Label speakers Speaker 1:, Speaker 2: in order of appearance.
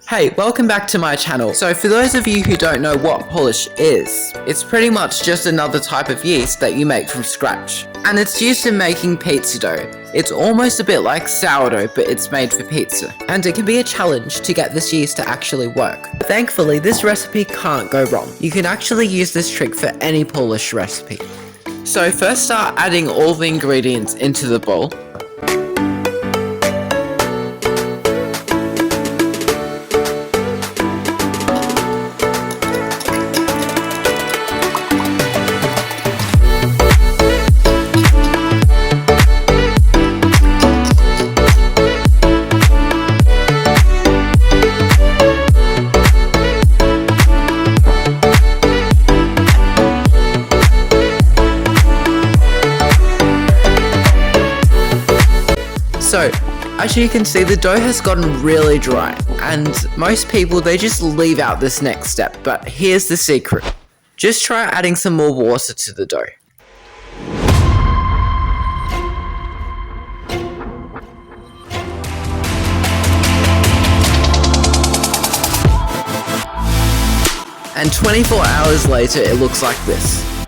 Speaker 1: Hey, welcome back to my channel. So for those of you who don't know what Polish is, it's pretty much just another type of yeast that you make from scratch. And it's used in making pizza dough. It's almost a bit like sourdough, but it's made for pizza. And it can be a challenge to get this yeast to actually work. Thankfully, this recipe can't go wrong. You can actually use this trick for any Polish recipe. So first start adding all the ingredients into the bowl. So, as you can see, the dough has gotten really dry, and most people, they just leave out this next step, but here's the secret. Just try adding some more water to the dough. And 24 hours later, it looks like this.